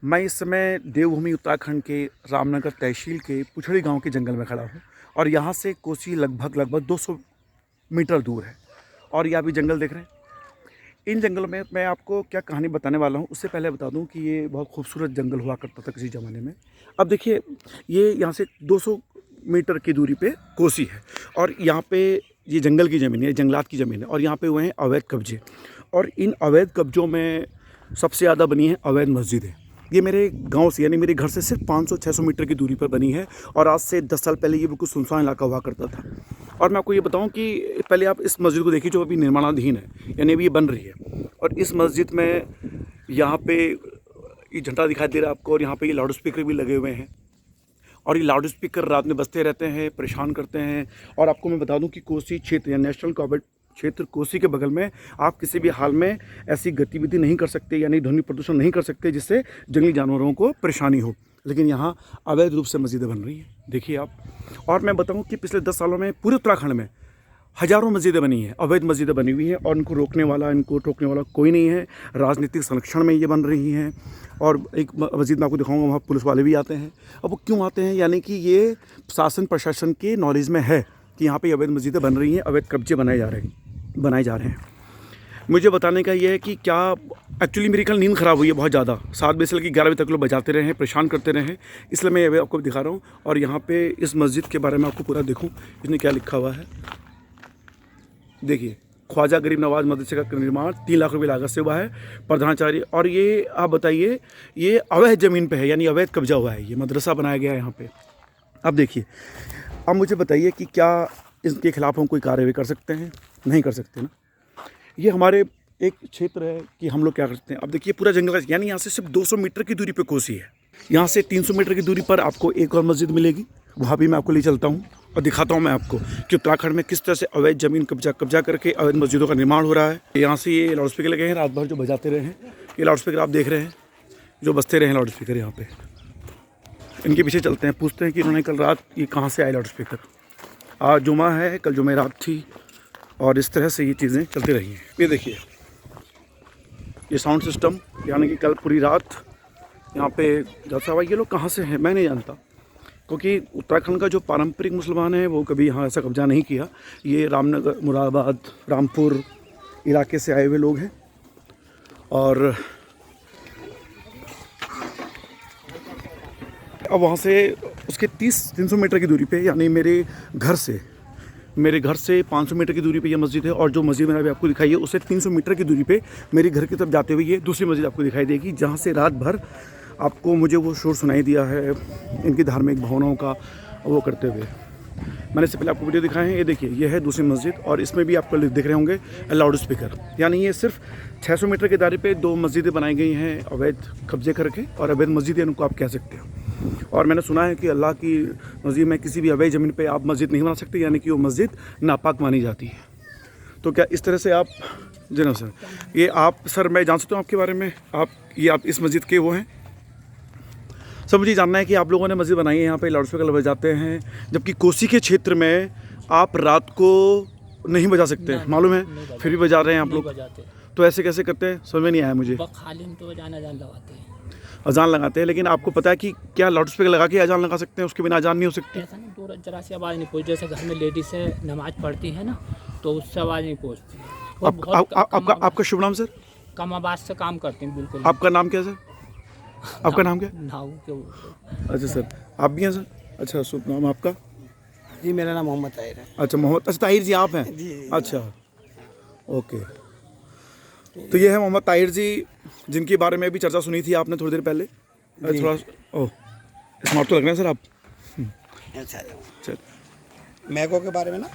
मैं इस समय देवभूमि उत्तराखंड के रामनगर तहसील के पुछड़ी गांव के जंगल में खड़ा हूं और यहां से कोसी लगभग 200 मीटर दूर है। और ये अभी जंगल देख रहे हैं। इन जंगलों में मैं आपको क्या कहानी बताने वाला हूं, उससे पहले बता दूं कि ये बहुत खूबसूरत जंगल हुआ करता था किसी ज़माने में। अब देखिए, ये यहाँ से 200 मीटर की दूरी पे कोसी है और यहाँ पे ये जंगल की ज़मीन है, जंगलात की ज़मीन है और यहाँ पे हुए हैं अवैध कब्जे। और इन अवैध कब्जों में सबसे ज़्यादा बनी है अवैध मस्जिदें। ये मेरे गांव से यानी मेरे घर से सिर्फ 500-600 मीटर की दूरी पर बनी है और आज से 10 साल पहले ये बिल्कुल सुनसान इलाका हुआ करता था। और मैं आपको ये बताऊं कि पहले आप इस मस्जिद को देखिए जो अभी निर्माणाधीन है, यानी अभी ये बन रही है। और इस मस्जिद में यहाँ पे ये झंडा दिखाई दे रहा है आपको और यहाँ पे ये लाउड स्पीकर भी लगे हुए हैं और ये लाउड स्पीकर रात में बजते रहते हैं, परेशान करते हैं। और आपको मैं बता दूं कि कोसी क्षेत्र या नेशनल कॉर्बेट क्षेत्र कोसी के बगल में आप किसी भी हाल में ऐसी गतिविधि नहीं कर सकते, यानी ध्वनि प्रदूषण नहीं कर सकते जिससे जंगली जानवरों को परेशानी हो। लेकिन यहाँ अवैध रूप से मस्जिदें बन रही हैं, देखिए आप। और मैं बताऊं कि पिछले 10 सालों में पूरे उत्तराखंड में हज़ारों मस्जिदें बनी हैं, अवैध मस्जिदें बनी हुई हैं और इनको रोकने वाला, इनको टोकने वाला कोई नहीं है। राजनीतिक संरक्षण में ये बन रही हैं। और एक मस्जिद में आपको दिखाऊंगा, वहाँ पुलिस वाले भी आते हैं। अब वो क्यों आते हैं? यानी कि ये शासन प्रशासन के नॉलेज में है कि यहाँ पे अवैध मस्जिदें बन रही हैं, अवैध कब्जे बनाए जा रहे हैं। मुझे बताने का ये है कि क्या एक्चुअली मेरी कल नींद ख़राब हुई है बहुत ज़्यादा। 7 बजे से लेकर 11 बजे तक लोग बजाते रहे हैं, परेशान करते रहे हैं, इसलिए मैं आपको दिखा रहा हूँ। और यहाँ पे इस मस्जिद के बारे में आपको पूरा देखूँ, इसमें क्या लिखा हुआ है। देखिए, ख्वाजा गरीब नवाज मदरसे का निर्माण 3 लाख रुपये लागत से हुआ है, प्रधानाचार्य। और ये आप बताइए, ये अवैध ज़मीन पे है, यानी अवैध कब्जा हुआ है। ये मदरसा बनाया गया है यहाँ पे। अब देखिए, अब मुझे बताइए कि क्या इसके खिलाफ हम कोई कार्रवाई कर सकते हैं? नहीं कर सकते ना। ये हमारे एक क्षेत्र है कि हम लोग क्या करते हैं। अब देखिए, पूरा जंगल, यानी यहाँ से सिर्फ 200 मीटर की दूरी पे कोसी है। यहाँ से 300 मीटर की दूरी पर आपको एक और मस्जिद मिलेगी, वहाँ भी मैं आपको ले चलता हूँ और दिखाता हूँ मैं आपको कि उत्तराखंड में किस तरह से अवैध ज़मीन कब्जा करके अवैध मस्जिदों का निर्माण हो रहा है। यहाँ से ये लाउड स्पीकर लगे हैं, रात भर जो बजाते रहे हैं। ये लाउड स्पीकर आप देख रहे हैं जो बजते रहे हैं, लाउड स्पीकर यहाँ पे। इनके पीछे चलते हैं, पूछते हैं कि इन्होंने कल रात ये कहाँ से आए लाउड स्पीकर। आज जुमा है, कल जुमेरात थी और इस तरह से ये चीज़ें चलती रही हैं। ये देखिए, ये साउंड सिस्टम, यानी कि कल पूरी रात यहाँ पे जलसा हुआ। ये लोग कहाँ से हैं मैं नहीं जानता, क्योंकि उत्तराखंड का जो पारंपरिक मुसलमान है वो कभी यहाँ ऐसा कब्जा नहीं किया। ये रामनगर, मुरादाबाद, रामपुर इलाके से आए हुए लोग हैं। और अब वहाँ से उसके 300 मीटर की दूरी पे, यानी मेरे घर से 500 मीटर की दूरी पे ये मस्जिद है। और जो मस्जिद मैंने अभी आपको दिखाई है उससे 300 मीटर की दूरी पे मेरे घर की तरफ जाते हुए ये दूसरी मस्जिद आपको दिखाई देगी, जहाँ से रात भर आपको मुझे वो शोर सुनाई दिया है इनकी धार्मिक भावनाओं का वो करते हुए। मैंने इससे पहले आपको वीडियो दिखाए हैं। ये देखिए, ये है दूसरी मस्जिद और इसमें भी आपको दिख रहे होंगे लाउड स्पीकर। यानी ये सिर्फ 600 मीटर के दायरे पे 2 मस्जिदें बनाई गई हैं अवैध कब्जे करके, और अवैध मस्जिदें उनको आप कह सकते हो। और मैंने सुना है कि अल्लाह की मस्जिद में किसी भी अवैध ज़मीन पे आप मस्जिद नहीं बना सकते, यानी कि वो मस्जिद नापाक मानी जाती है। तो क्या इस तरह से आप जी ना सर, ये आप सर मैं जान सकता हूँ आपके बारे में, आप इस मस्जिद के वो हैं सर? मुझे जानना है कि आप लोगों ने मस्जिद बनाई है, यहाँ पे लाउड स्पीकर बजाते हैं, जबकि कोसी के क्षेत्र में आप रात को नहीं बजा सकते, मालूम है, फिर भी बजा रहे हैं आप लोग। तो ऐसे कैसे करते हैं, समझ में नहीं आया मुझे। खाली तो अजान लगाते हैं, लेकिन आपको पता है कि क्या लाउड स्पीकर लगा के अजान लगा सकते हैं? उसके बिना अजान नहीं हो सकती? ऐसा नहीं, दूर जरा सी आवाज़ नहीं पहुँचती। जैसे घर में लेडीज से नमाज पढ़ती है ना, तो उससे आवाज़ नहीं पहुँचती। आपका शुभ नाम सर? कम आवाज़ से काम करती हैं बिल्कुल। आपका नाम क्या सर? आपका नाम क्या? नाऊ के। अच्छा सर, आप भी हैं सर? अच्छा, शुभ नाम आपका? जी, मेरा नाम मोहम्मद ताहिर है। अच्छा, मोहम्मद ताहिर जी आप हैं? जी। अच्छा, ओके। तो ये है मोहम्मद ताहिर जी, जिनके बारे में भी चर्चा सुनी थी आपने थोड़ी देर पहले। थोड़ा स्मार्ट तो लग रहे हैं सर आप। अच्छा, चल, मैगो के बारे में ना,